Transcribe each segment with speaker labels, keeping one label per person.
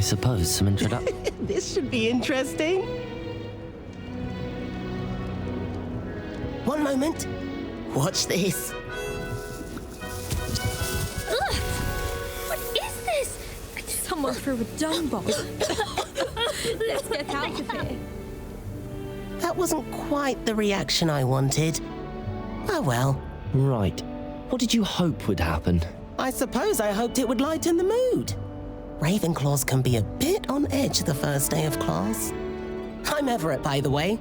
Speaker 1: suppose some introduction.
Speaker 2: This should be interesting. One moment. Watch this.
Speaker 3: Ugh! What is this? Someone threw a dung bomb. Let's get out of here.
Speaker 2: That wasn't quite the reaction I wanted. Oh well.
Speaker 1: Right. What did you hope would happen?
Speaker 2: I suppose I hoped it would lighten the mood. Ravenclaws can be a bit on edge the first day of class. I'm Everett, by the way.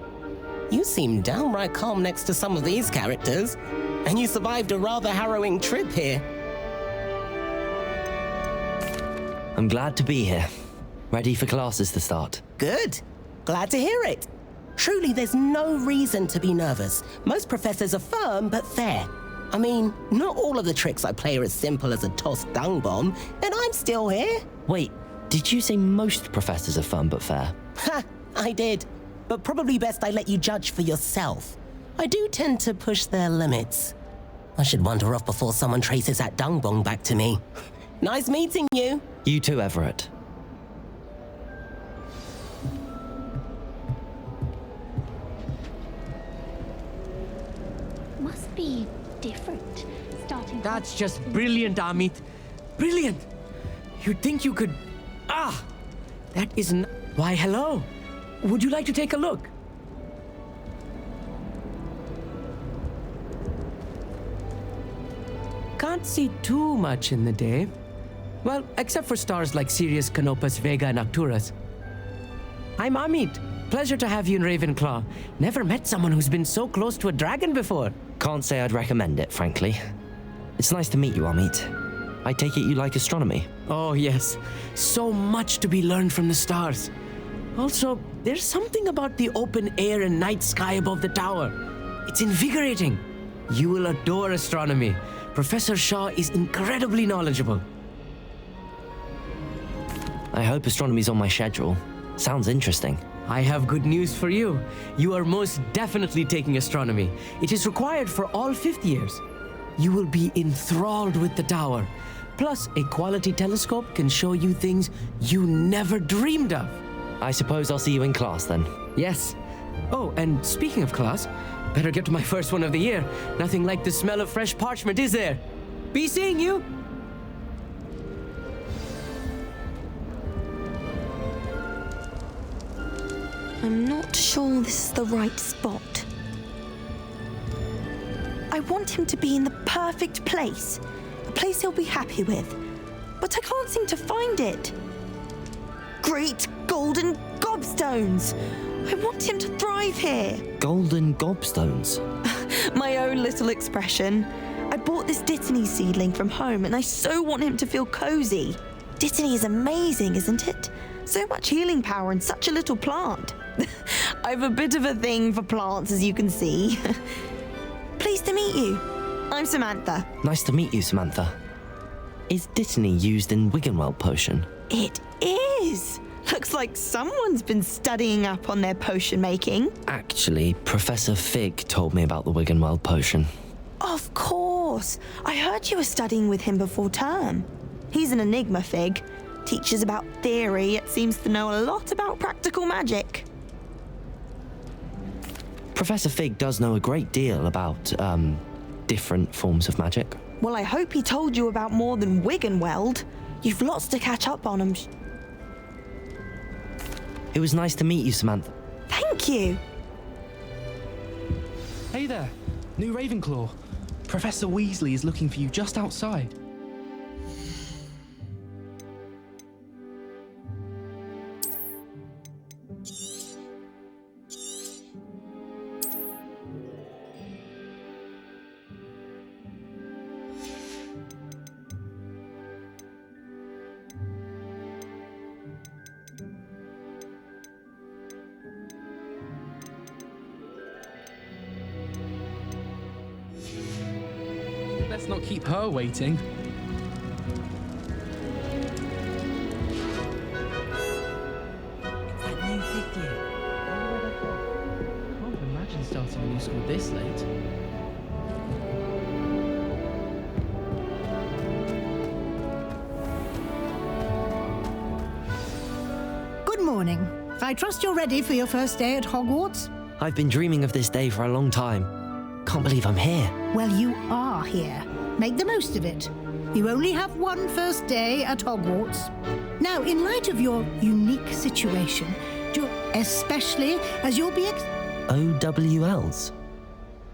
Speaker 2: You seem downright calm next to some of these characters, and you survived a rather harrowing trip here.
Speaker 1: I'm glad to be here. Ready for classes to start.
Speaker 2: Good. Glad to hear it. Truly, there's no reason to be nervous. Most professors are firm but fair. I mean, not all of the tricks I play are as simple as a tossed dung bomb, and I'm still here.
Speaker 1: Wait, did you say most professors are fun but fair?
Speaker 2: Ha, I did. But probably best I let you judge for yourself. I do tend to push their limits. I should wander off before someone traces that dung bomb back to me. Nice meeting you.
Speaker 1: You too, Everett.
Speaker 4: Must be different. Starting.
Speaker 5: That's just brilliant, Amit. Brilliant. You'd think you could... Ah! That isn't... Why, hello. Would you like to take a look? Can't see too much in the day. Well, except for stars like Sirius, Canopus, Vega, and Arcturus. I'm Amit. Pleasure to have you in Ravenclaw. Never met someone who's been so close to a dragon before.
Speaker 1: Can't say I'd recommend it, frankly. It's nice to meet you, Amit. I take it you like astronomy.
Speaker 5: Oh, yes. So much to be learned from the stars. Also, there's something about the open air and night sky above the tower. It's invigorating. You will adore astronomy. Professor Shaw is incredibly knowledgeable.
Speaker 1: I hope astronomy's on my schedule. Sounds interesting.
Speaker 5: I have good news for you. You are most definitely taking astronomy. It is required for all fifth years. You will be enthralled with the tower. Plus, a quality telescope can show you things you never dreamed of.
Speaker 1: I suppose I'll see you in class then.
Speaker 5: Yes. Oh, and speaking of class, better get to my first one of the year. Nothing like the smell of fresh parchment, is there? Be seeing you.
Speaker 3: I'm not sure this is the right spot. I want him to be in the perfect place. A place he'll be happy with. But I can't seem to find it. Great golden gobstones! I want him to thrive here.
Speaker 1: Golden gobstones?
Speaker 3: My own little expression. I bought this Dittany seedling from home and I so want him to feel cozy. Dittany is amazing, isn't it? So much healing power in such a little plant. I've a bit of a thing for plants, as you can see. Pleased to meet you. I'm Samantha.
Speaker 1: Nice to meet you, Samantha. Is Dittany used in Wiggenweld potion?
Speaker 3: It is. Looks like someone's been studying up on their potion making.
Speaker 1: Actually, Professor Fig told me about the Wiggenweld potion.
Speaker 3: Of course. I heard you were studying with him before term. He's an enigma, Fig. Teaches about theory, yet seems to know a lot about practical magic.
Speaker 1: Professor Fig does know a great deal about, different forms of magic.
Speaker 3: Well, I hope he told you about more than Wiggenweld. You've lots to catch up on him.
Speaker 1: It was nice to meet you, Samantha.
Speaker 3: Thank you.
Speaker 6: Hey there, new Ravenclaw. Professor Weasley is looking for you just outside. Let's not keep her waiting.
Speaker 5: It's that new fifth year.
Speaker 6: Can't imagine starting a new school this late.
Speaker 7: morning. I trust you're ready for your first day at Hogwarts?
Speaker 1: I've been dreaming of this day for a long time. Can't believe I'm here.
Speaker 7: Well, you are here. Make the most of it. You only have one first day at Hogwarts. Now, in light of your unique situation, especially as you'll be
Speaker 1: OWLs?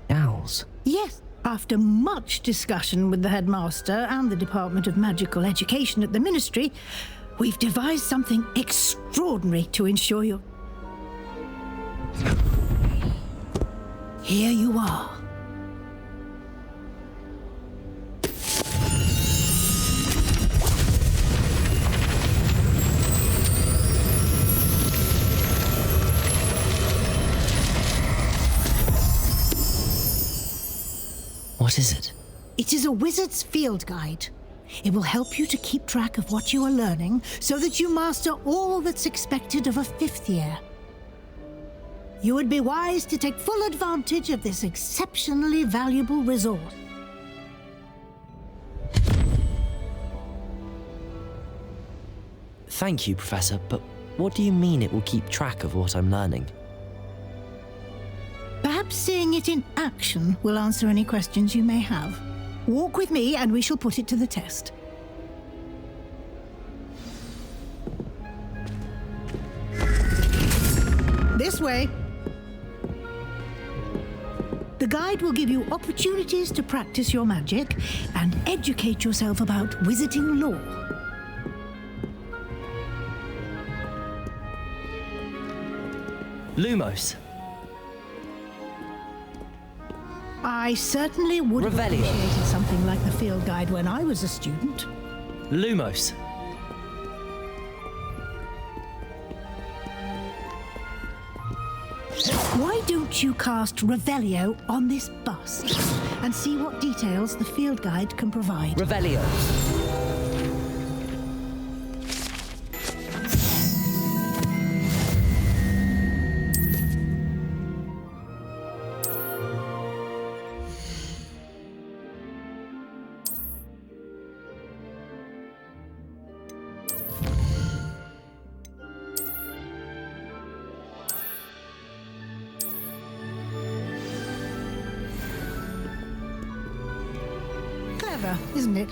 Speaker 1: Owls?
Speaker 7: Yes. After much discussion with the headmaster and the Department of Magical Education at the Ministry, we've devised something extraordinary to ensure you. Here you are.
Speaker 1: What is it?
Speaker 7: It is a wizard's field guide. It will help you to keep track of what you are learning so that you master all that's expected of a fifth year. You would be wise to take full advantage of this exceptionally valuable resource.
Speaker 1: Thank you, Professor, but what do you mean it will keep track of what I'm learning?
Speaker 7: Perhaps seeing it in action will answer any questions you may have. Walk with me and we shall put it to the test. This way. The guide will give you opportunities to practice your magic and educate yourself about wizarding lore.
Speaker 1: Lumos.
Speaker 7: I certainly would have
Speaker 1: Revelio.
Speaker 7: appreciated something like the field guide when I was a student.
Speaker 1: Lumos.
Speaker 7: Why don't you cast Revelio on this bust and see what details the field guide can provide?
Speaker 1: Revelio.
Speaker 7: Clever, isn't it?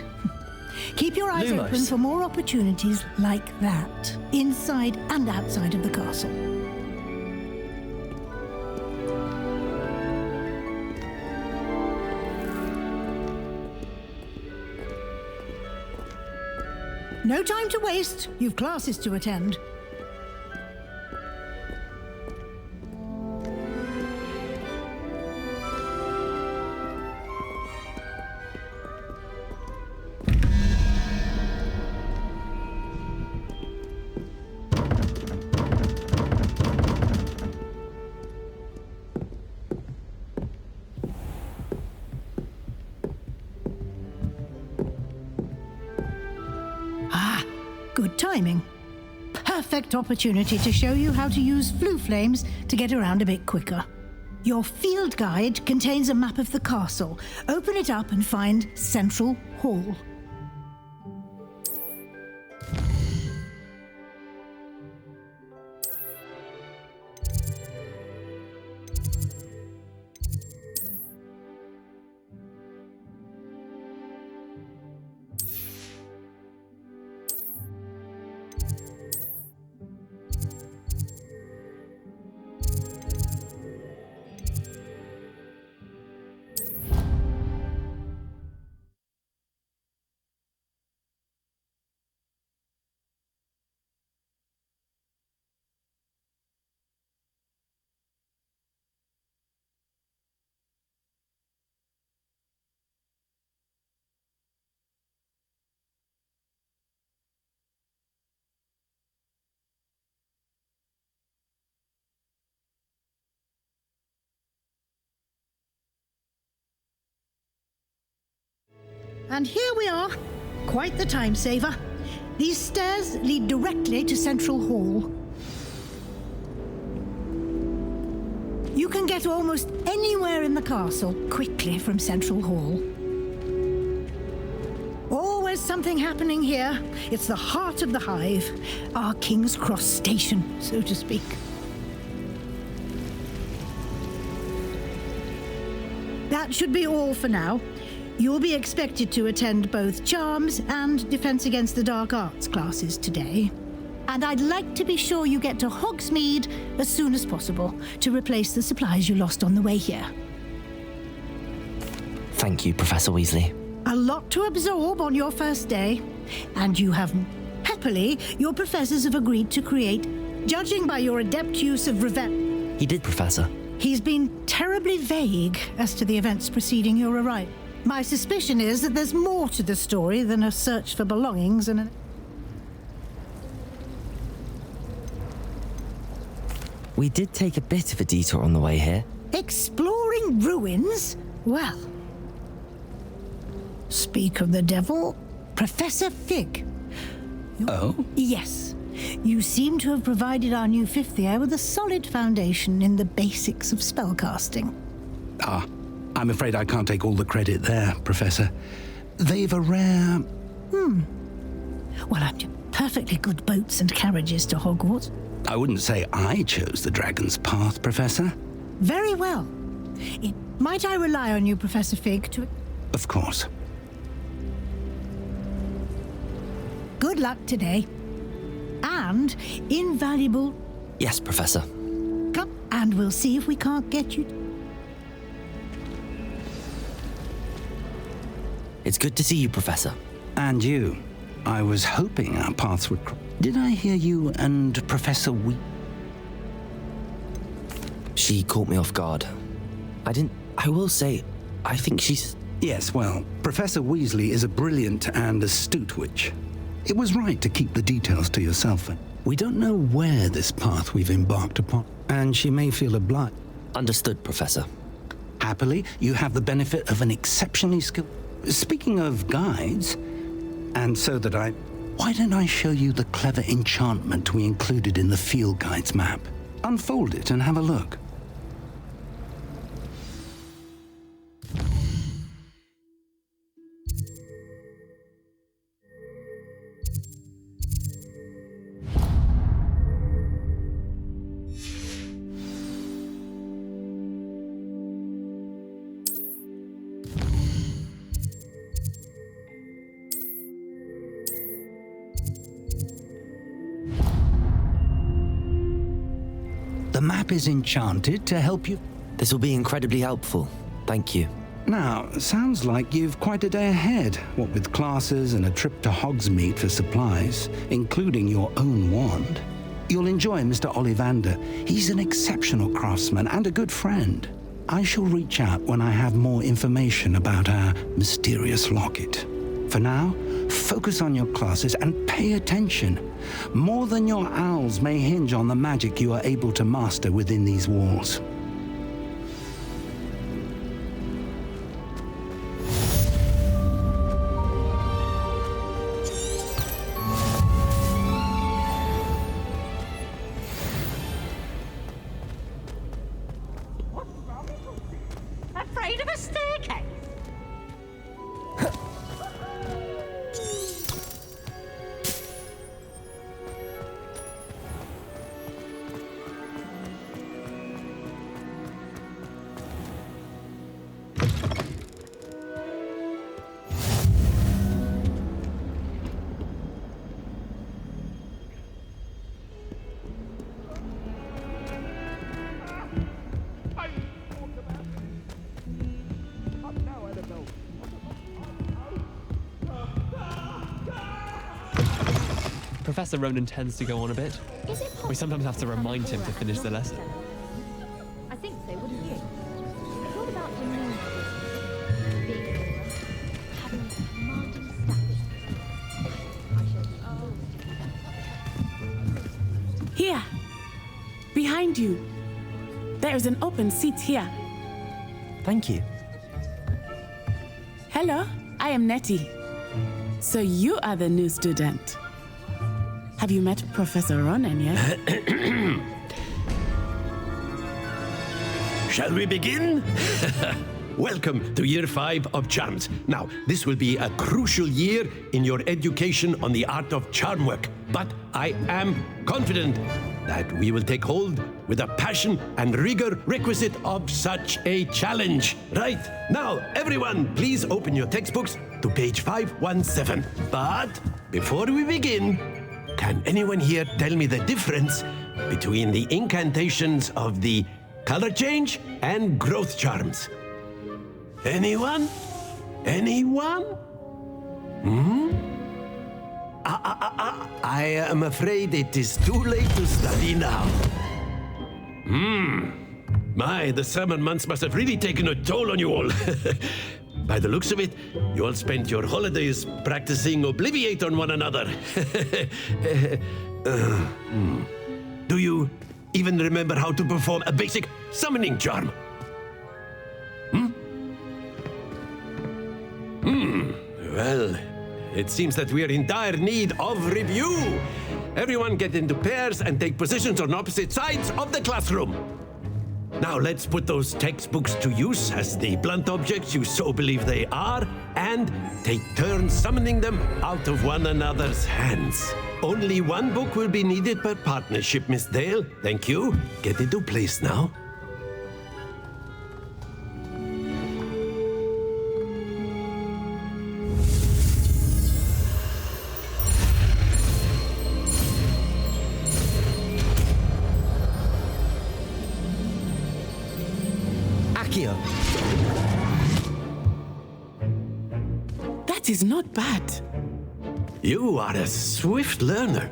Speaker 7: Keep your eyes
Speaker 1: Lumos.
Speaker 7: open for more opportunities like that, inside and outside of the castle. No time to waste. You've classes to attend. Good timing. Perfect opportunity to show you how to use flue flames to get around a bit quicker. Your field guide contains a map of the castle. Open it up and find Central Hall. And here we are. Quite the time saver. These stairs lead directly to Central Hall. You can get almost anywhere in the castle quickly from Central Hall. Always is something happening here. It's the heart of the hive, our King's Cross station, so to speak. That should be all for now. You'll be expected to attend both Charms and Defense Against the Dark Arts classes today. And I'd like to be sure you get to Hogsmeade as soon as possible to replace the supplies you lost on the way here.
Speaker 1: Thank you, Professor Weasley.
Speaker 7: A lot to absorb on your first day, and you have happily, your professors have agreed to create, judging by your adept use of revenge.
Speaker 1: He did, Professor.
Speaker 7: He's been terribly vague as to the events preceding your arrival. My suspicion is that there's more to the story than a search for belongings and an...
Speaker 1: We did take a bit of a detour on the way here.
Speaker 7: Exploring ruins? Well... Speak of the devil, Professor Fig.
Speaker 8: Oh?
Speaker 7: Yes. You seem to have provided our new fifth year with a solid foundation in the basics of spellcasting.
Speaker 8: Ah, I'm afraid I can't take all the credit there, Professor. They've a rare...
Speaker 7: Well, I'm perfectly good boats and carriages to Hogwarts.
Speaker 8: I wouldn't say I chose the dragon's path, Professor.
Speaker 7: Very well. Might I rely on you, Professor Fig, to...
Speaker 8: Of course.
Speaker 7: Good luck today. And invaluable...
Speaker 1: Yes, Professor.
Speaker 7: Come, and we'll see if we can't get you...
Speaker 1: It's good to see you, Professor.
Speaker 8: And you. I was hoping our paths would cross. Did I hear you and Professor
Speaker 1: She caught me off guard. I will say, I think she's...
Speaker 8: Yes, well, Professor Weasley is a brilliant and astute witch. It was right to keep the details to yourself. We don't know where this path we've embarked upon, and she may feel obliged.
Speaker 1: Understood, Professor.
Speaker 8: Happily, you have the benefit of an exceptionally skilled... Speaking of guides, and so that why don't I show you the clever enchantment we included in the field guide's map? Unfold it and have a look. The map is enchanted to help you.
Speaker 1: This will be incredibly helpful. Thank you.
Speaker 8: Now, sounds like you've quite a day ahead, what with classes and a trip to Hogsmeade for supplies, including your own wand. You'll enjoy Mr. Ollivander. He's an exceptional craftsman and a good friend. I shall reach out when I have more information about our mysterious locket. For now, focus on your classes and pay attention. More than your owls may hinge on the magic you are able to master within these walls.
Speaker 4: Afraid of a staircase?
Speaker 9: Professor Ronan tends to go on a bit.
Speaker 4: Is it possible?
Speaker 9: We sometimes have to remind him to finish the lesson.
Speaker 4: I think so, wouldn't you? What about the moon? Being having a commanding status.
Speaker 10: Here, behind you. There is an open seat here.
Speaker 1: Thank you.
Speaker 10: Hello, I am Nettie. So you are the new student. Have you met Professor Ronan yet?
Speaker 11: Shall we begin? welcome to Year 5 of Charms. Now, this will be a crucial year in your education on the art of charm work, but I am confident that we will take hold with the passion and rigor requisite of such a challenge. Right, now, everyone, please open your textbooks to page 517. But before we begin, can anyone here tell me the difference between the incantations of the color change and growth charms? Anyone? Anyone? I am afraid it is too late to study now. My, the summer months must have really taken a toll on you all. By the looks of it, you all spent your holidays practicing Obliviate on one another. Do you even remember how to perform a basic summoning charm? Well, it seems that we are in dire need of review. Everyone get into pairs and take positions on opposite sides of the classroom. Now let's put those textbooks to use as the blunt objects you so believe they are, and take turns summoning them out of one another's hands. Only one book will be needed per partnership, Miss Dale. Thank you. Get into place now.
Speaker 10: That is not bad.
Speaker 11: You are a swift learner.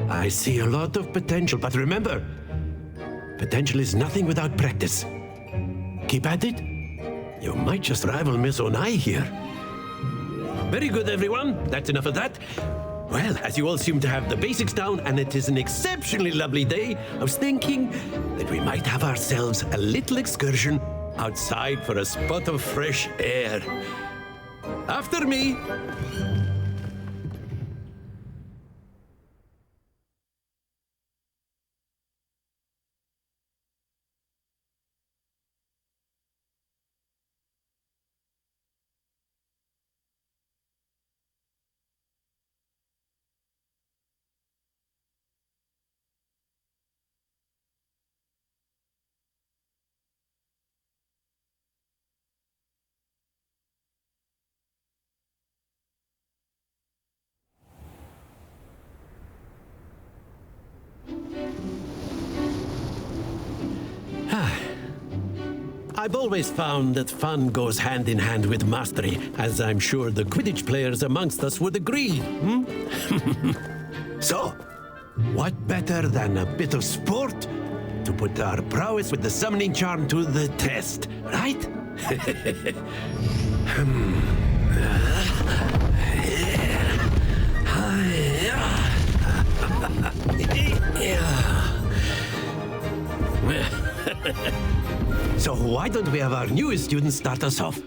Speaker 11: I see a lot of potential, but remember, potential is nothing without practice. Keep at it. You might just rival Miss Onai here. Very good, everyone. That's enough of that. Well, as you all seem to have the basics down, and it is an exceptionally lovely day, I was thinking that we might have ourselves a little excursion outside for a spot of fresh air. After me. I've always found that fun goes hand in hand with mastery, as I'm sure the Quidditch players amongst us would agree. So, what better than a bit of sport to put our prowess with the summoning charm to the test, right? So why don't we have our newest student start us off?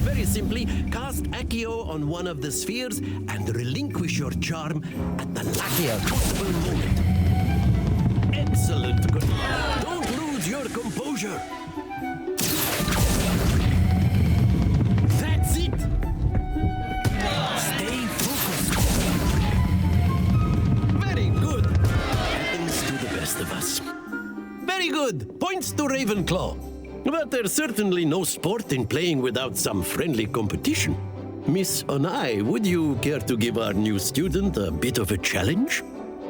Speaker 11: Very simply, cast Accio on one of the spheres and relinquish your charm at the last possible moment. Excellent. Good. Don't lose your composure. That's it. Stay focused. Very good. Happens to the best of us. Very good. Points to Ravenclaw. But there's certainly no sport in playing without some friendly competition. Miss Onai, would you care to give our new student a bit of a challenge?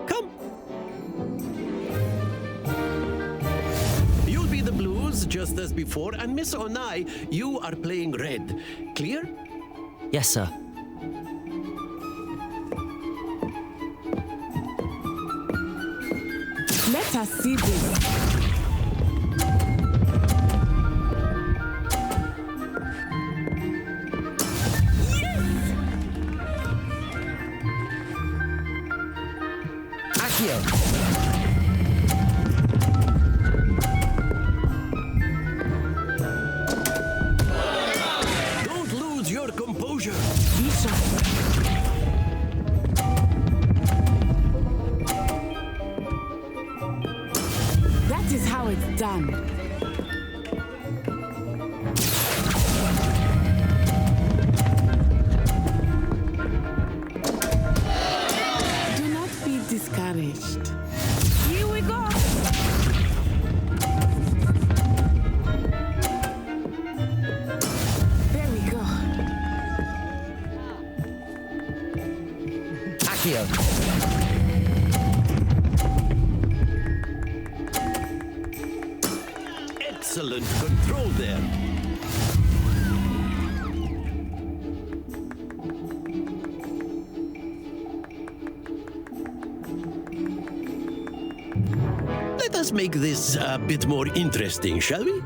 Speaker 11: Come. You'll be the blues just as before, and Miss Onai, you are playing red. Clear?
Speaker 1: Yes, sir.
Speaker 10: Let us see this.
Speaker 11: Don't lose your composure.
Speaker 10: Be sharp. how it's done. Do not be discouraged. Here we go. There we go.
Speaker 1: Accio.
Speaker 11: Excellent control there. Let us make this a bit more interesting, shall we?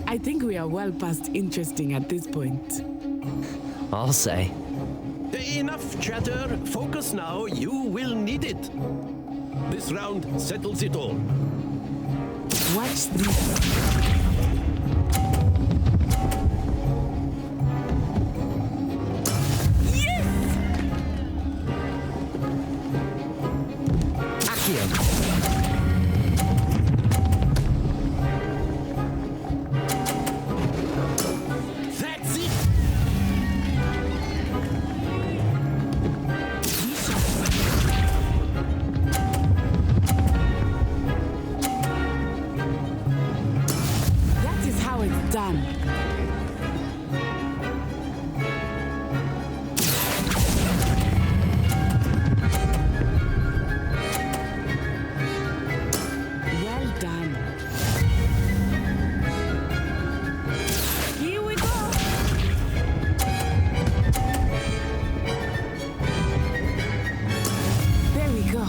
Speaker 10: I think we are well past interesting at this point.
Speaker 1: I'll say.
Speaker 11: Enough chatter. Focus now. You will need it. This round settles it all.
Speaker 10: Watch this.
Speaker 11: That's it.
Speaker 10: That is how it's done. Well done. Here we go. There we go.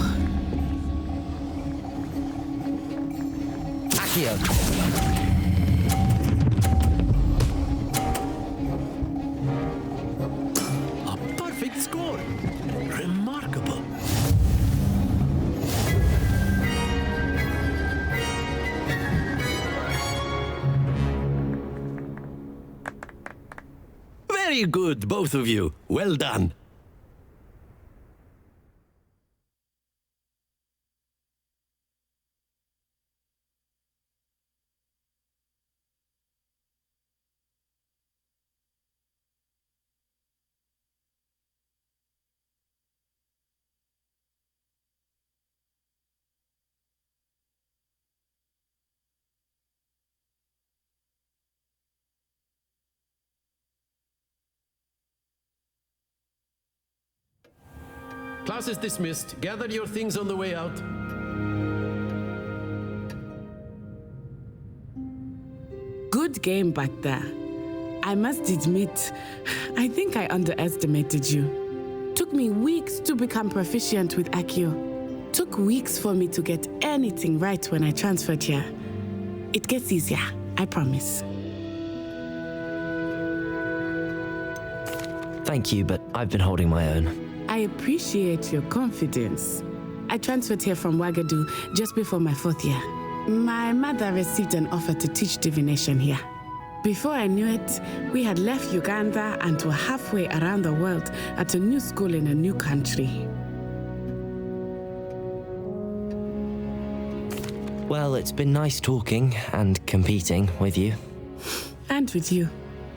Speaker 1: Accio.
Speaker 11: A perfect score. Remarkable. Very good, both of you. Well done. Class is dismissed. Gather your things on the way out.
Speaker 10: Good game back there. I must admit, I think I underestimated you. Took me weeks to become proficient with Accio. Took weeks for me to get anything right when I transferred here. It gets easier, I promise.
Speaker 1: Thank you, but I've been holding my own.
Speaker 10: I appreciate your confidence. I transferred here from Ouagadougou just before my 4th year. My mother received an offer to teach divination here. Before I knew it, we had left Uganda and were halfway around the world at a new school in a new country.
Speaker 1: Well, it's been nice talking and competing with you.
Speaker 10: And with you.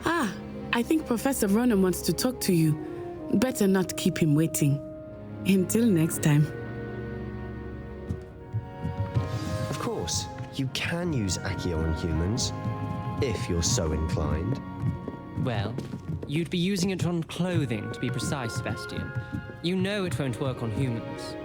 Speaker 10: Ah, I think Professor Ronan wants to talk to you. Better not keep him waiting. Until next time.
Speaker 12: Of course, you can use Accio on humans, if you're so inclined.
Speaker 13: Well, you'd be using it on clothing, to be precise, Sebastian. You know it won't work on humans.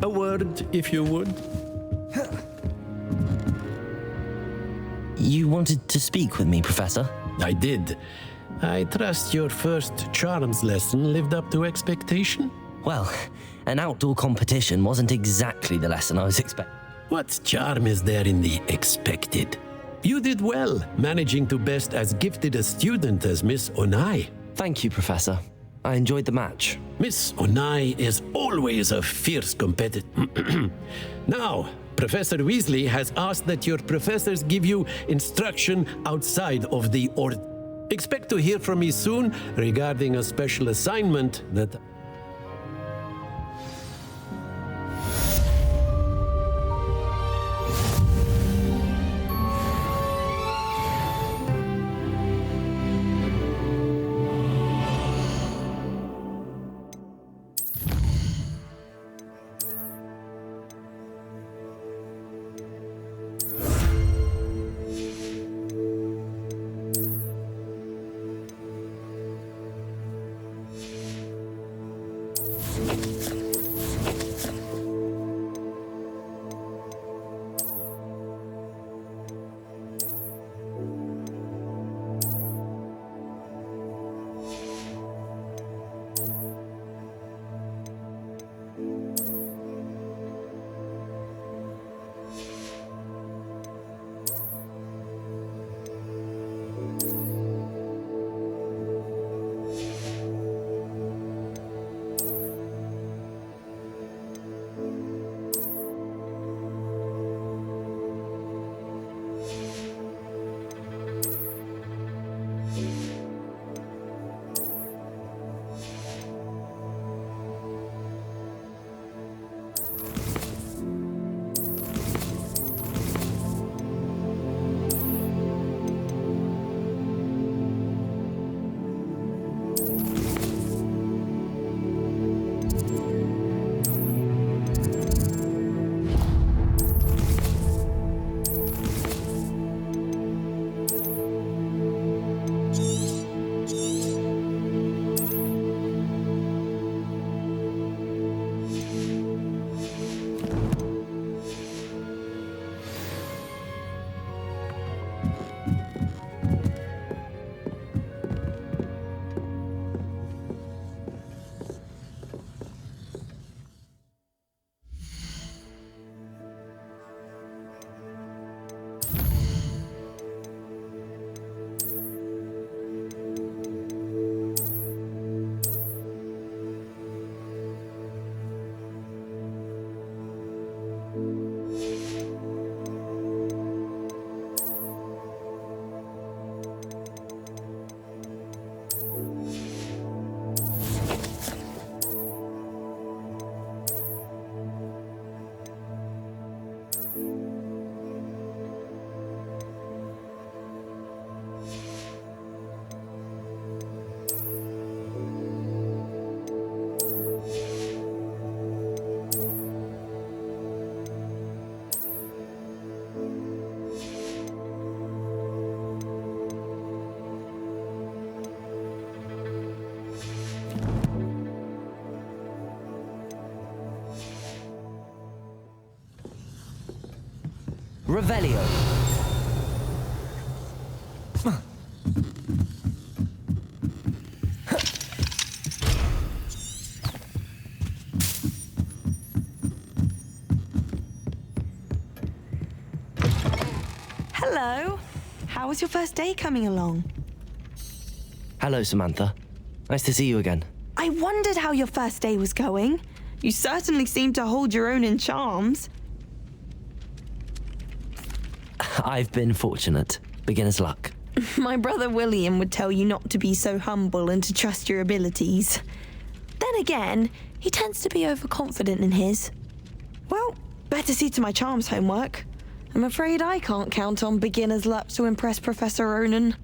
Speaker 11: A word, if you would.
Speaker 1: You wanted to speak with me, Professor?
Speaker 11: I did. I trust your first charms lesson lived up to expectation?
Speaker 1: Well, an outdoor competition wasn't exactly the lesson I was expecting.
Speaker 11: What charm is there in the expected? You did well, managing to best as gifted a student as Miss Onai.
Speaker 1: Thank you, Professor. I enjoyed the match.
Speaker 11: Miss Onai is always a fierce competitor. Now, Professor Weasley has asked that your professors give you instruction outside of the order. Expect to hear from me soon regarding a special assignment that...
Speaker 1: Revelio.
Speaker 3: Hello. How was your first day coming along?
Speaker 1: Hello, Samantha. Nice to see you again.
Speaker 3: I wondered how your first day was going. You certainly seem to hold your own in charms.
Speaker 1: I've been fortunate. Beginner's luck.
Speaker 3: My brother William would tell you not to be so humble and to trust your abilities. Then again, he tends to be overconfident in his. Well, better see to my charms homework. I'm afraid I can't count on beginner's luck to impress Professor Ronan.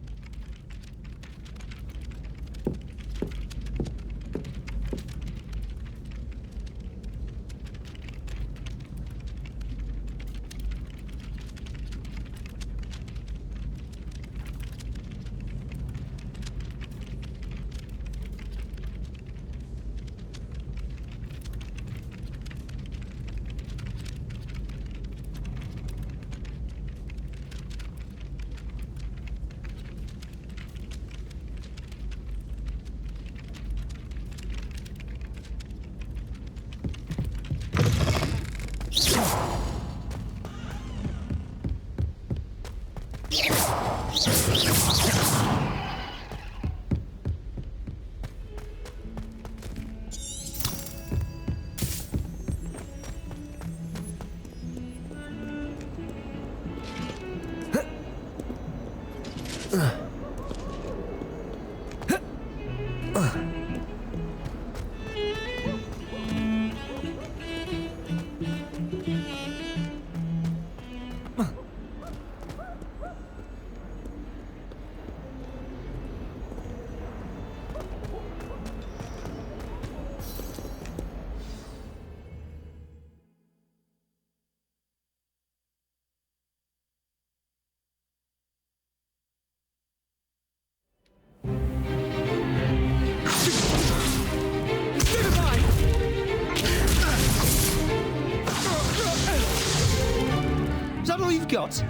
Speaker 6: Is that all you've got?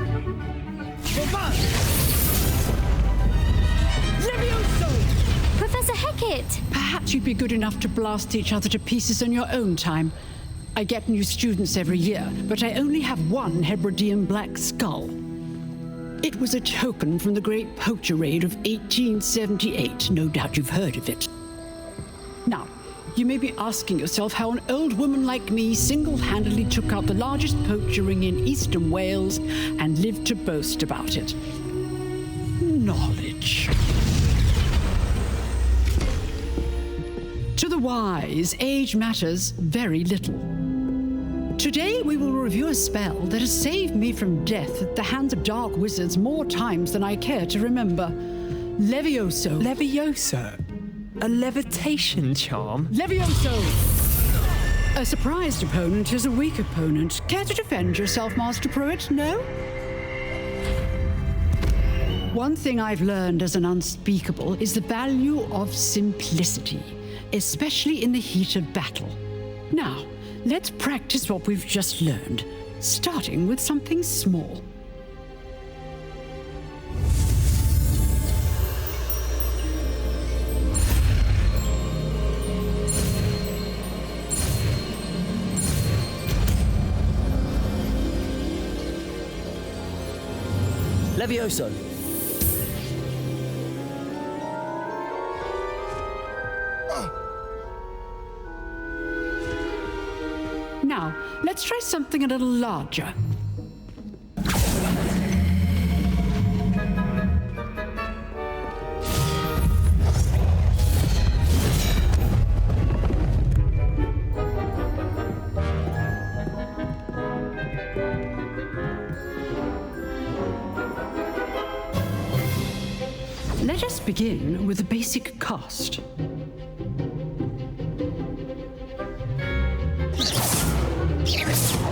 Speaker 4: Professor Hecat!
Speaker 14: Perhaps you'd be good enough to blast each other to pieces on your own time. I get new students every year, but I only have one Hebridean black skull. It was a token from the Great Poacher Raid of 1878. No doubt you've heard of it. Now, you may be asking yourself how an old woman like me single-handedly took out the largest poacher ring in eastern Wales and lived to boast about it. Knowledge. To the wise, age matters very little. Today we will review a spell that has saved me from death at the hands of dark wizards more times than I care to remember. Levioso.
Speaker 15: Levioso? A levitation charm?
Speaker 14: Levioso! A surprised opponent is a weak opponent. Care to defend yourself, Master Pruitt? No? One thing I've learned as an unspeakable is the value of simplicity, especially in the heat of battle. Now, let's practice what we've just learned, starting with something small.
Speaker 1: Levioso!
Speaker 14: Now, let's try something a little larger. Let us begin with the basic cast.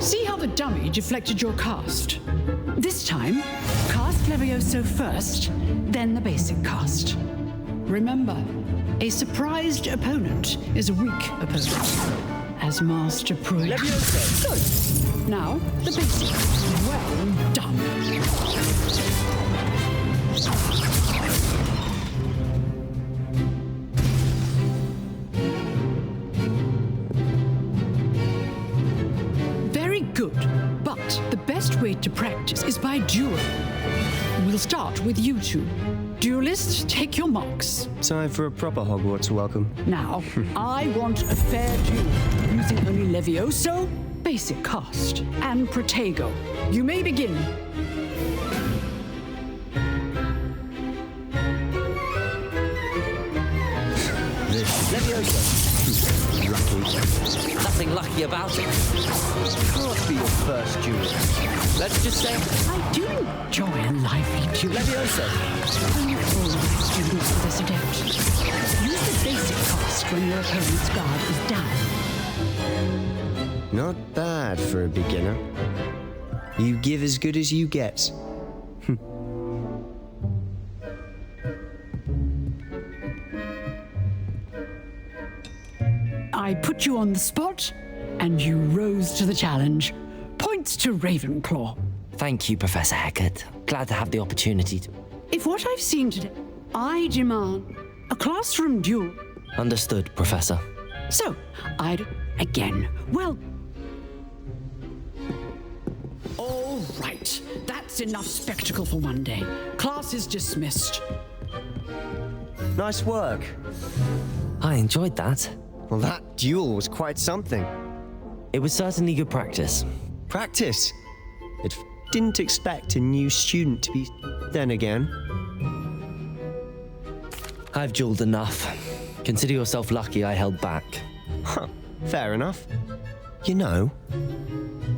Speaker 14: See how the dummy deflected your cast? This time, cast Levioso first, then the basic cast. Remember, a surprised opponent is a weak opponent. As Master Pruitt.
Speaker 1: Levioso!
Speaker 14: Good. Now, the basic. Well done. Good, but the best way to practice is by duel. We'll start with you two. Duelists, take your marks.
Speaker 12: Time for a proper Hogwarts welcome.
Speaker 14: Now, I want a fair duel, using only Levioso, basic cast, and Protego. You may begin.
Speaker 1: Levioso!
Speaker 12: Lucky.
Speaker 1: Nothing lucky about it.
Speaker 12: Can't be your first duel.
Speaker 1: Let's just say
Speaker 14: I do enjoy a lively duel.
Speaker 1: Levioso!
Speaker 14: Only all of my students for this adept. Use the basic cast when your opponent's guard is down.
Speaker 12: Not bad for a beginner. You give as good as you get.
Speaker 14: I put you on the spot, and you rose to the challenge. Points to Ravenclaw.
Speaker 1: Thank you, Professor Hecat. Glad to have the opportunity to...
Speaker 14: If what I've seen today, I demand a classroom duel.
Speaker 1: Understood, Professor.
Speaker 14: So, again, well... That's enough spectacle for one day. Class is dismissed.
Speaker 12: Nice work.
Speaker 1: I enjoyed that.
Speaker 12: Well, that duel was quite something.
Speaker 1: It was certainly good practice.
Speaker 12: Practice? Didn't expect a new student to be... Then again.
Speaker 1: I've dueled enough. Consider yourself lucky I held back.
Speaker 12: Huh, fair enough. You know,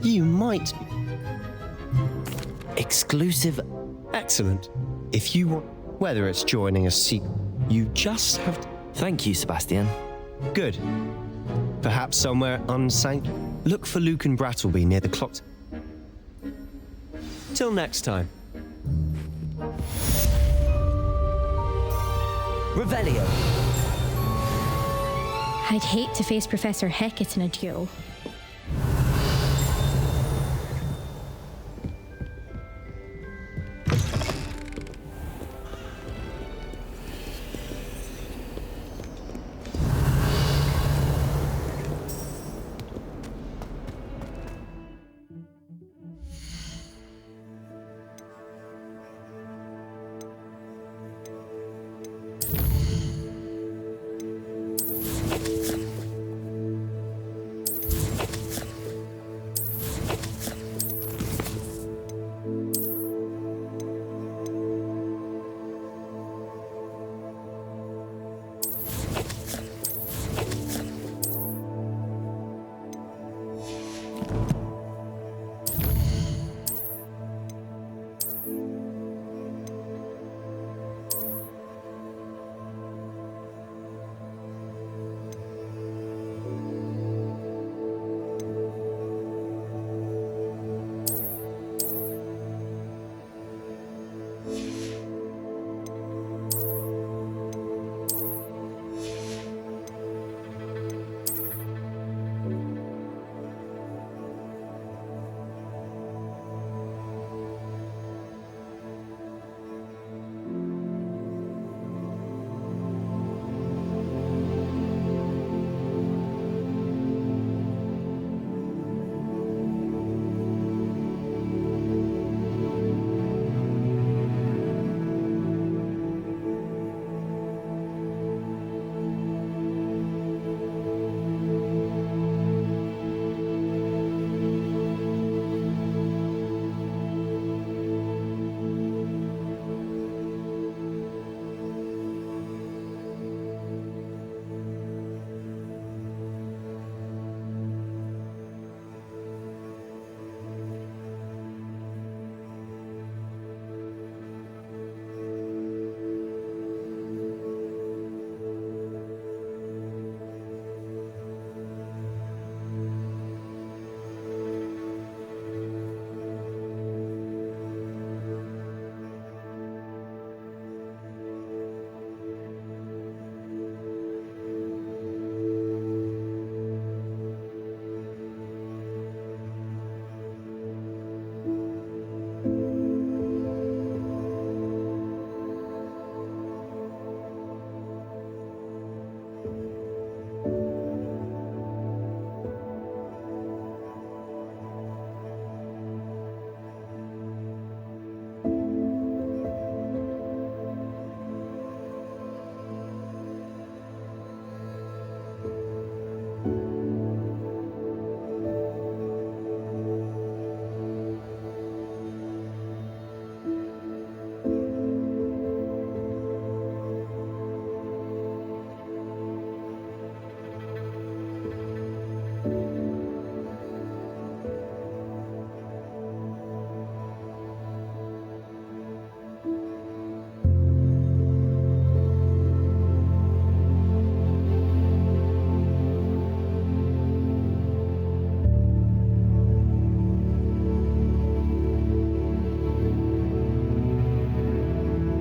Speaker 12: you might...
Speaker 1: Exclusive?
Speaker 12: Excellent. If you want... Whether it's joining a sequel, you just have to...
Speaker 1: Thank you, Sebastian.
Speaker 12: Good. Perhaps somewhere unsanctioned. Look for Luke and Brattleby near the clock. Till next time.
Speaker 1: Revelio.
Speaker 4: I'd hate to face Professor Hecat in a duel.